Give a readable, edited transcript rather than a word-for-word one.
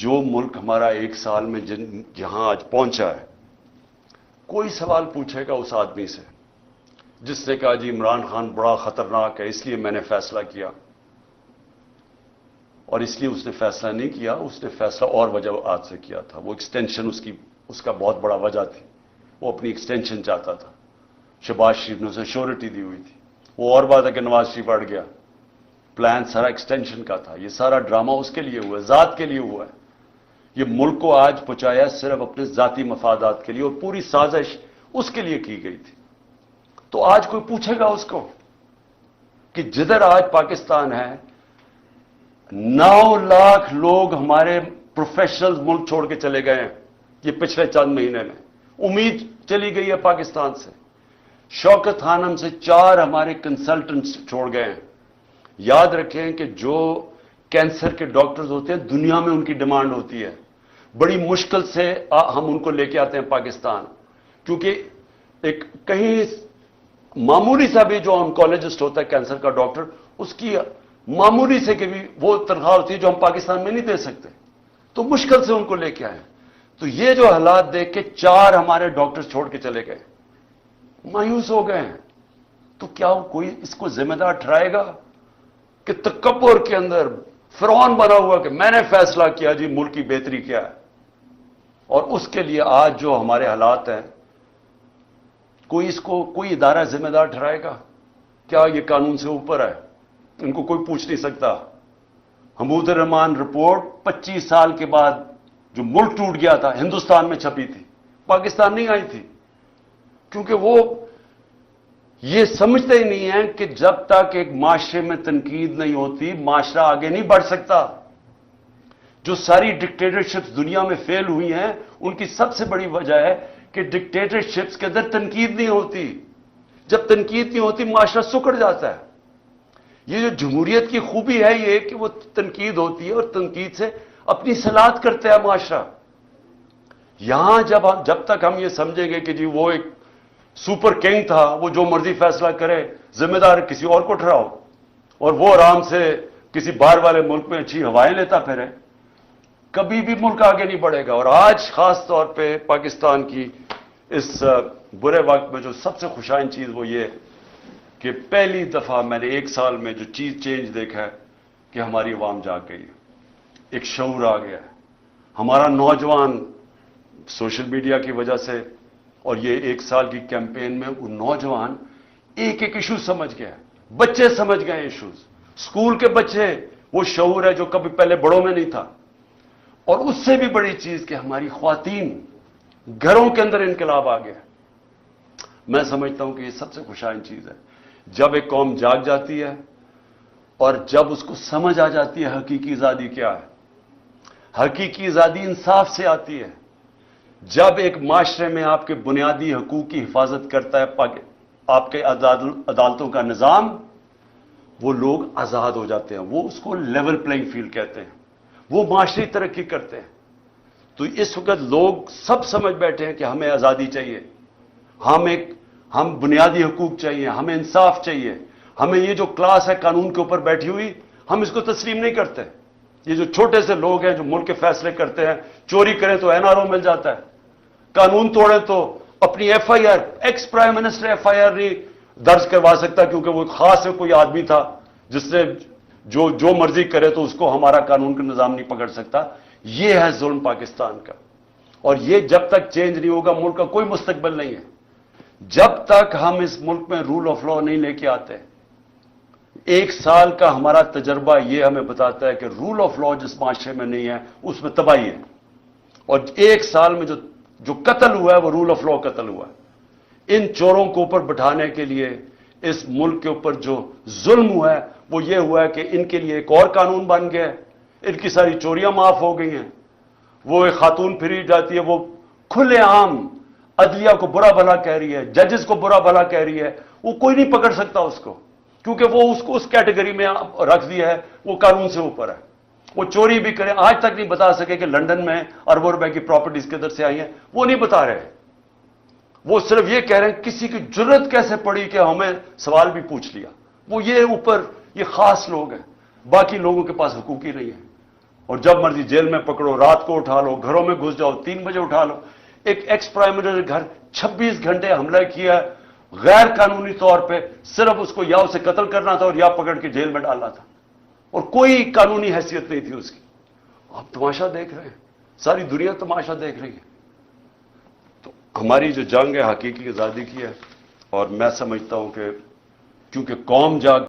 جو ملک ہمارا ایک سال میں جہاں آج پہنچا ہے، کوئی سوال پوچھے گا اس آدمی سے جس نے کہا جی عمران خان بڑا خطرناک ہے اس لیے میں نے فیصلہ کیا، اور اس لیے اس نے فیصلہ نہیں کیا، اس نے فیصلہ اور وجوہات سے کیا تھا. وہ ایکسٹینشن اس کا بہت بڑا وجہ تھی، وہ اپنی ایکسٹینشن چاہتا تھا. شہباز شریف نے اسے شیورٹی دی ہوئی تھی. وہ اور بات ہے کہ نواز شریف اڑ گیا. پلان سارا ایکسٹینشن کا تھا. یہ سارا ڈرامہ اس کے لیے ہوا ہے، ذات کے لیے ہوا ہے. یہ ملک کو آج پہنچایا صرف اپنے ذاتی مفادات کے لیے، اور پوری سازش اس کے لیے کی گئی تھی. تو آج کوئی پوچھے گا اس کو کہ جدھر آج پاکستان ہے 9 لاکھ لوگ ہمارے پروفیشنل ملک چھوڑ کے چلے گئے ہیں یہ پچھلے چند مہینے میں. امید چلی گئی ہے پاکستان سے. شوکت خانم سے 4 ہمارے کنسلٹنٹس چھوڑ گئے ہیں. یاد رکھیں کہ جو کینسر کے ڈاکٹرز ہوتے ہیں دنیا میں ان کی ڈیمانڈ ہوتی ہے. بڑی مشکل سے ہم ان کو لے کے آتے ہیں پاکستان، کیونکہ ایک کہیں معمولی سا بھی جو آنکولوجسٹ ہوتا ہے کینسر کا ڈاکٹر، اس کی معمولی سے کہ بھی وہ تنخواہ ہوتی ہے جو ہم پاکستان میں نہیں دے سکتے. تو مشکل سے ان کو لے کے آئے. تو یہ جو حالات دیکھ کے 4 ہمارے ڈاکٹر چھوڑ کے چلے گئے، مایوس ہو گئے ہیں. تو کیا کوئی اس کو ذمہ دار ٹھہرائے گا کہ تکبر کے اندر فرعون بنا ہوا کہ میں نے فیصلہ کیا جی ملک کی بہتری کیا ہے، اور اس کے لیے آج جو ہمارے حالات ہیں کوئی ادارہ ذمہ دار ٹھہرائے گا؟ کیا یہ قانون سے اوپر ہے؟ ان کو کوئی پوچھ نہیں سکتا. حمود الرحمان رپورٹ 25 سال کے بعد جو ملک ٹوٹ گیا تھا ہندوستان میں چھپی تھی، پاکستان نہیں آئی تھی، کیونکہ وہ یہ سمجھتے ہی نہیں ہیں کہ جب تک ایک معاشرے میں تنقید نہیں ہوتی معاشرہ آگے نہیں بڑھ سکتا. جو ساری ڈکٹیٹرشپس دنیا میں فیل ہوئی ہیں ان کی سب سے بڑی وجہ ہے کہ ڈکٹیٹرشپس کے اندر تنقید نہیں ہوتی. جب تنقید نہیں ہوتی معاشرہ سکڑ جاتا ہے. یہ جو جمہوریت کی خوبی ہے یہ کہ وہ تنقید ہوتی ہے اور تنقید سے اپنی صلاحیت کرتا ہے معاشرہ. یہاں جب تک ہم یہ سمجھیں گے کہ جی وہ ایک سپر کنگ تھا، وہ جو مرضی فیصلہ کرے، ذمہ دار کسی اور کو ٹھہراؤ، اور وہ آرام سے کسی باہر والے ملک میں اچھی ہوائیں لیتا پھرے، کبھی بھی ملک آگے نہیں بڑھے گا. اور آج خاص طور پہ پاکستان کی اس برے وقت میں جو سب سے خوشائن چیز وہ یہ کہ پہلی دفعہ میں نے 1 سال میں جو چیز چینج دیکھا ہے کہ ہماری عوام جاگ گئی ہے، ایک شعور آ گیا ہے. ہمارا نوجوان سوشل میڈیا کی وجہ سے اور یہ 1 سال کی کیمپین میں وہ نوجوان ایک ایشو سمجھ گیا. بچے سمجھ گئے ایشوز، اسکول کے بچے، وہ شعور ہے جو کبھی پہلے بڑوں میں نہیں تھا. اور اس سے بھی بڑی چیز کہ ہماری خواتین گھروں کے اندر انقلاب آ گیا. میں سمجھتا ہوں کہ یہ سب سے خوشائن چیز ہے. جب ایک قوم جاگ جاتی ہے اور جب اس کو سمجھ آ جاتی ہے حقیقی آزادی کیا ہے. حقیقی آزادی انصاف سے آتی ہے. جب ایک معاشرے میں آپ کے بنیادی حقوق کی حفاظت کرتا ہے آپ کے عدالتوں کا نظام، وہ لوگ آزاد ہو جاتے ہیں. وہ اس کو لیول پلینگ فیلڈ کہتے ہیں. وہ معاشری ترقی کرتے ہیں. تو اس وقت لوگ سب سمجھ بیٹھے ہیں کہ ہمیں آزادی چاہیے، ہم بنیادی حقوق چاہیے، ہمیں انصاف چاہیے. ہمیں یہ جو کلاس ہے قانون کے اوپر بیٹھی ہوئی ہم اس کو تسلیم نہیں کرتے. یہ جو چھوٹے سے لوگ ہیں جو ملک کے فیصلے کرتے ہیں، چوری کریں تو NRO مل جاتا ہے، قانون توڑے تو اپنی FIR، ex prime minister FIR نہیں درج کروا سکتا کیونکہ وہ خاص کوئی آدمی تھا جس نے جو مرضی کرے تو اس کو ہمارا قانون کا نظام نہیں پکڑ سکتا. یہ ہے ظلم پاکستان کا. اور یہ جب تک چینج نہیں ہوگا ملک کا کوئی مستقبل نہیں ہے. جب تک ہم اس ملک میں رول آف لا نہیں لے کے آتے. 1 سال کا ہمارا تجربہ یہ ہمیں بتاتا ہے کہ رول آف لا جس معاشرے میں نہیں ہے اس میں تباہی ہے. اور 1 سال میں جو قتل ہوا ہے وہ رول آف لا قتل ہوا ہے. ان چوروں کو اوپر بٹھانے کے لیے اس ملک کے اوپر جو ظلم ہوا ہے وہ یہ ہوا ہے کہ ان کے لیے ایک اور قانون بن گیا ہے. ان کی ساری چوریاں معاف ہو گئی ہیں. وہ ایک خاتون پھری جاتی ہے، وہ کھلے عام عدلیہ کو برا بھلا کہہ رہی ہے، ججز کو برا بھلا کہہ رہی ہے. وہ کوئی نہیں پکڑ سکتا اس کو، کیونکہ وہ اس کو اس کیٹیگری میں رکھ دیا ہے، وہ قانون سے اوپر ہے. وہ چوری بھی کریں، آج تک نہیں بتا سکے کہ لندن میں اربوں روپے کی پراپرٹیز کدھر سے آئی ہیں. وہ نہیں بتا رہے. وہ صرف یہ کہہ رہے ہیں کسی کی جرت کیسے پڑی کہ ہمیں سوال بھی پوچھ لیا. وہ یہ اوپر یہ خاص لوگ ہیں، باقی لوگوں کے پاس حقوق ہی نہیں ہے. اور جب مرضی جیل میں پکڑو، رات کو اٹھا لو، گھروں میں گھس جاؤ، 3 بجے اٹھا لو. ایک ایکس پرائم منسٹر کے گھر 26 گھنٹے حملہ کیا غیر قانونی طور پہ، صرف اس کو یا اسے قتل کرنا تھا اور یا پکڑ کے جیل میں ڈالنا تھا، اور کوئی قانونی حیثیت نہیں تھی اس کی. آپ تماشا دیکھ رہے ہیں، ساری دنیا تماشا دیکھ رہی ہے. تو ہماری جو جنگ ہے حقیقی آزادی کی ہے، اور میں سمجھتا ہوں کہ کیونکہ قوم جاگ